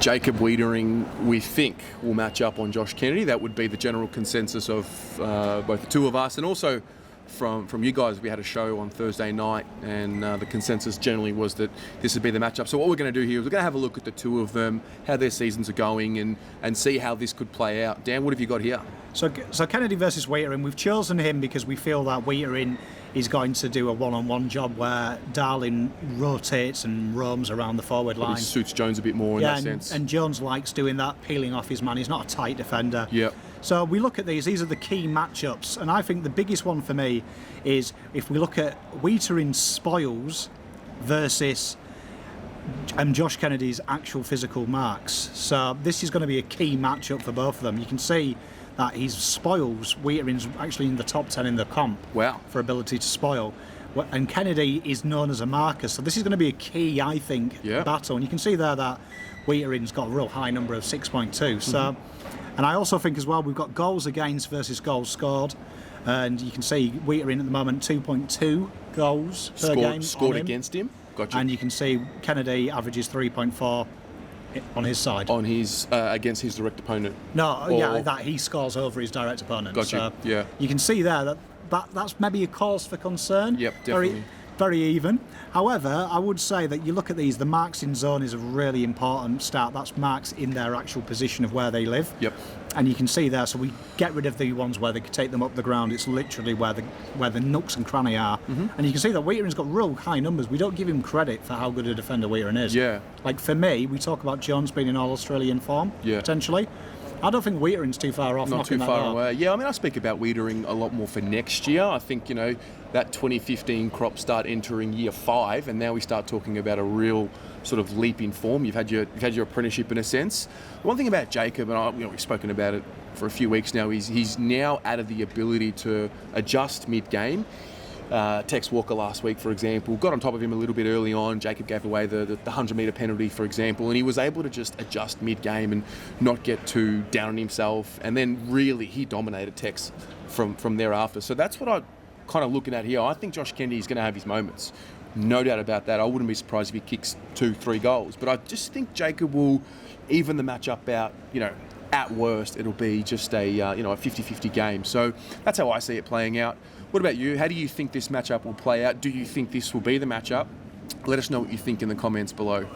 Jacob Weitering, we think, will match up on Josh Kennedy. That would be the general consensus of both the two of us, and also from you guys. We had a show on Thursday night, and the consensus generally was that this would be the matchup. So what we're going to do here is we're going to have a look at the two of them, how their seasons are going, and see how this could play out. Dan, what have you got here? So Kennedy versus Weitering, we've chosen him because we feel that Weitering is going to do a one-on-one job where Darling rotates and roams around the forward line. Probably suits Jones a bit more in that sense. And Jones likes doing that, peeling off his man. He's not a tight defender. Yep. So we look at these are the key matchups, and I think the biggest one for me is if we look at Weitering spoils versus Josh Kennedy's actual physical marks. So this is going to be a key matchup for both of them. You can see that he spoils. Weitering's actually in the top 10 in the comp. Wow. For ability to spoil. And Kennedy is known as a marker, so this is going to be a key, I think, battle. And you can see there that Weitering's got a real high number of 6.2. So, and I also think as well we've got goals against versus goals scored, and you can see Weitering at the moment 2.2 goals per game scored against him. Gotcha. And you can see Kennedy averages 3.4 on his side. On his against his direct opponent. That he scores over his direct opponent. Gotcha. So you can see there that's maybe a cause for concern. Yep, definitely. Very even. However, I would say that you look at these, the marks in zone is a really important stat. That's marks in their actual position of where they live. Yep. And you can see there, so we get rid of the ones where they could take them up the ground. It's literally where the nooks and cranny are. And you can see that Weitering's got real high numbers. We don't give him credit for how good a defender Weitering is. Yeah. Like for me, we talk about Jones being in All-Australian form, potentially. I don't think Weitering's too far off. Not too far away. Yeah, I mean, I speak about Weitering a lot more for next year. I think, that 2015 crop start entering year 5, and now we start talking about a real sort of leap in form. You've had your apprenticeship in a sense. One thing about Jacob, and we've spoken about it for a few weeks now, he's now added the ability to adjust mid-game. Tex Walker last week, for example, got on top of him a little bit early on. Jacob gave away the 100-metre penalty, for example, and he was able to just adjust mid-game and not get too down on himself. And then really he dominated Tex from thereafter. So that's what I'm kind of looking at here. I think Josh Kennedy is going to have his moments. No doubt about that. I wouldn't be surprised if he kicks 2-3 goals. But I just think Jacob will even the matchup out, at worst, it'll be just a 50-50 game. So that's how I see it playing out. What about you? How do you think this matchup will play out? Do you think this will be the matchup? Let us know what you think in the comments below.